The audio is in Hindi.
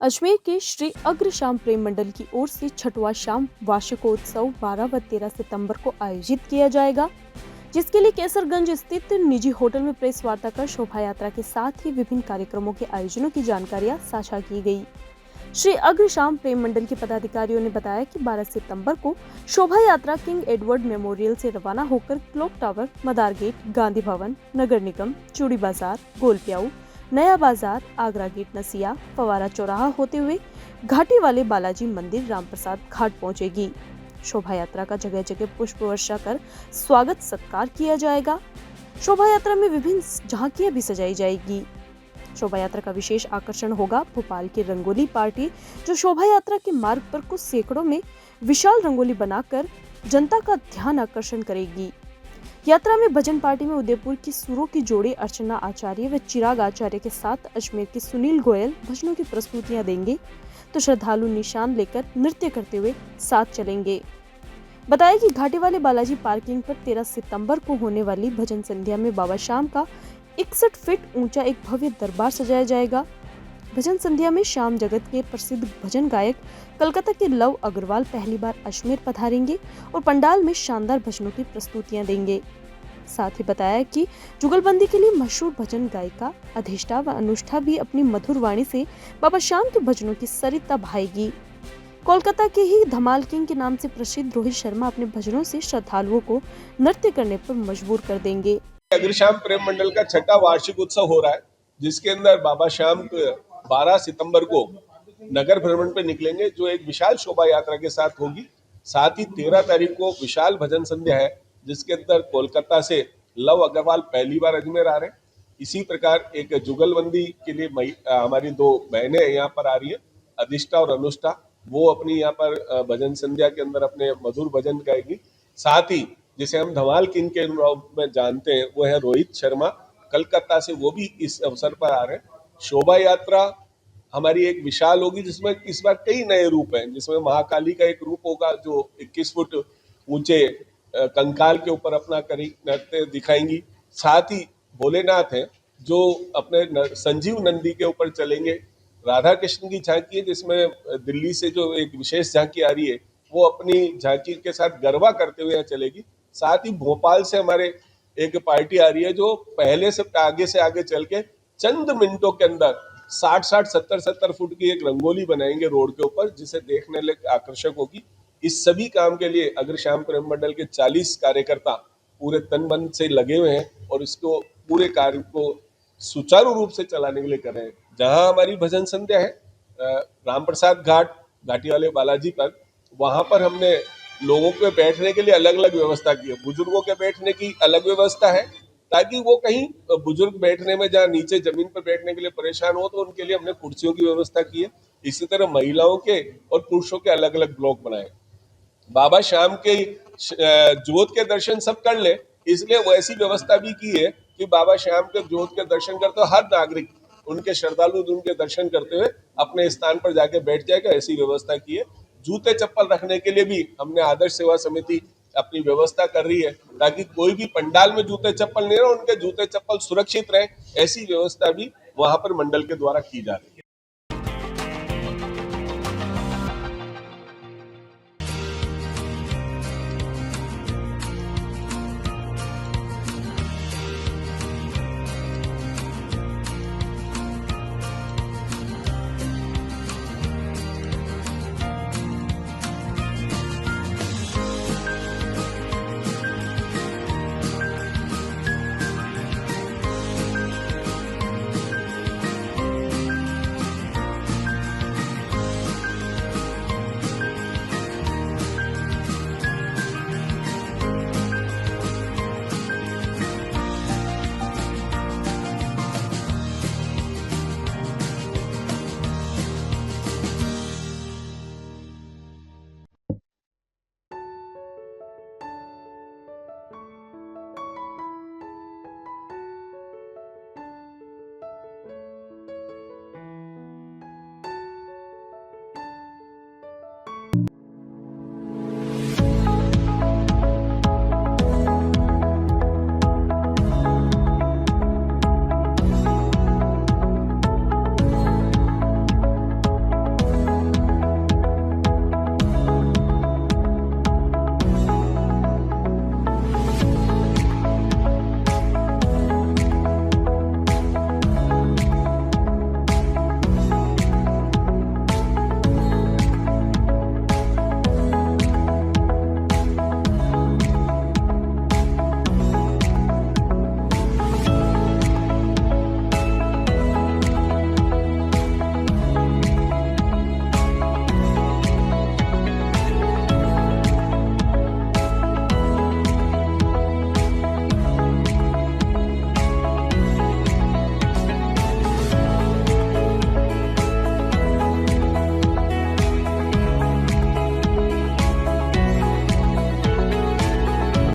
अजमेर के श्री अग्रशाम प्रेम मंडल की ओर से छठवां शाम वार्षिकोत्सव 12 व 13 सितंबर को आयोजित किया जाएगा, जिसके लिए केसरगंज स्थित निजी होटल में प्रेस वार्ता कर शोभा यात्रा के साथ ही विभिन्न कार्यक्रमों के आयोजनों की जानकारियां साझा की गई। श्री अग्रशाम प्रेम मंडल के पदाधिकारियों ने बताया कि 12 सितंबर को शोभा यात्रा किंग एडवर्ड मेमोरियल से रवाना होकर क्लॉक टावर, मदार गेट, गांधी भवन, नगर निगम, चूड़ी बाजार, गोलप्याऊ, नया बाजार, आगरा गेट, नसिया, फवारा चौराहा होते हुए घाटी वाले बालाजी मंदिर, रामप्रसाद घाट पहुंचेगी। शोभा यात्रा का जगह जगह पुष्प वर्षा कर स्वागत सत्कार किया जाएगा। शोभा यात्रा में विभिन्न झांकियां भी सजाई जाएगी। शोभा यात्रा का विशेष आकर्षण होगा भोपाल की रंगोली पार्टी, जो शोभा यात्रा के मार्ग पर कुछ सैकड़ों में विशाल रंगोली बनाकर जनता का ध्यान आकर्षण करेगी। यात्रा में भजन पार्टी में उदयपुर की सुरों की जोड़ी अर्चना आचार्य व चिराग आचार्य के साथ अजमेर के सुनील गोयल भजनों की प्रस्तुतियां देंगे, तो श्रद्धालु निशान लेकर नृत्य करते हुए साथ चलेंगे। बताया कि घाटी वाले बालाजी पार्किंग पर 13 सितंबर को होने वाली भजन संध्या में बाबा श्याम का 61 फीट ऊंचा एक भव्य दरबार सजाया जाएगा। भजन संध्या में श्याम जगत के प्रसिद्ध भजन गायक कलकत्ता के लव अग्रवाल पहली बार अजमेर पधारेंगे और पंडाल में शानदार भजनों की प्रस्तुतियां देंगे। साथ ही बताया कि जुगलबंदी के लिए मशहूर भजन गायिका अधिष्ठा व अनुष्ठा भी अपनी मधुर वाणी से बाबा श्याम के भजनों की सरिता बहाएगी। कोलकाता के ही धमाल किंग के नाम से प्रसिद्ध रोहित शर्मा अपने भजनों से श्रद्धालुओं को नृत्य करने पर मजबूर कर देंगे। अग्रशाम प्रेम मंडल का छठा वार्षिक उत्सव हो रहा है, जिसके अंदर बाबा श्याम 12 सितंबर को नगर भ्रमण पे निकलेंगे, जो एक विशाल शोभा यात्रा के साथ होगी। साथ ही 13 तारीख को विशाल भजन संध्या है, जिसके अंदर कोलकाता से लव अग्रवाल पहली बार अजमेर आ रहे हैं। इसी प्रकार एक जुगलबंदी के लिए हमारी 2 बहनें यहाँ पर आ रही है, अधिष्ठा और अनुष्ठा। वो अपनी यहाँ पर भजन संध्या के अंदर अपने मधुर भजन गाएगी। साथ ही जिसे हम धमाल किंग के रूप में जानते हैं, वो है रोहित शर्मा, कलकत्ता से, वो भी इस अवसर पर आ रहे हैं। शोभा यात्रा हमारी एक विशाल होगी, जिसमें इस बार कई नए रूप हैं, जिसमें महाकाली का एक रूप होगा जो 21 फुट ऊंचे कंकाल के ऊपर अपना नृत्य दिखाएंगी। साथ ही भोलेनाथ हैं जो अपने संजीव नंदी के ऊपर चलेंगे। राधा कृष्ण की झांकी है, जिसमें दिल्ली से जो एक विशेष झांकी आ रही है, वो अपनी झांकी के साथ गरबा करते हुए यहाँ चलेगी। साथ ही भोपाल से हमारे एक पार्टी आ रही है, जो पहले से आगे चल के चंद मिनटों के अंदर 60-60, 70-70 फुट की एक रंगोली बनाएंगे रोड के ऊपर, जिसे देखने में आकर्षक होगी। इस सभी काम के लिए अग्रशाम प्रेम मंडल के 40 कार्यकर्ता पूरे तन मन से लगे हुए हैं और इसको पूरे कार्य को सुचारू रूप से चलाने के लिए कर रहे हैं। जहां हमारी भजन संध्या है रामप्रसाद घाट, घाटी वाले बालाजी पर, वहां पर हमने लोगों के बैठने के लिए अलग अलग व्यवस्था की है। बुजुर्गों के बैठने की अलग व्यवस्था है, ताकि वो कहीं बुजुर्ग बैठने में जहाँ नीचे जमीन पर बैठने के लिए परेशान हो, तो उनके लिए हमने कुर्सियों की व्यवस्था की है। इसी तरह महिलाओं के और पुरुषों के अलग अलग ब्लॉक बनाए। बाबा श्याम के जोत के दर्शन सब कर ले, इसलिए वैसी व्यवस्था भी की है कि बाबा श्याम के जोत के दर्शन करते हुए हर नागरिक, उनके श्रद्धालु उनके दर्शन करते हुए अपने स्थान पर जाके बैठ जाएगा, ऐसी व्यवस्था की है। जूते चप्पल रखने के लिए भी हमने आदर्श सेवा समिति अपनी व्यवस्था कर रही है, ताकि कोई भी पंडाल में जूते चप्पल नहीं रहे, उनके जूते चप्पल सुरक्षित रहे, ऐसी व्यवस्था भी वहां पर मंडल के द्वारा की जा रही है।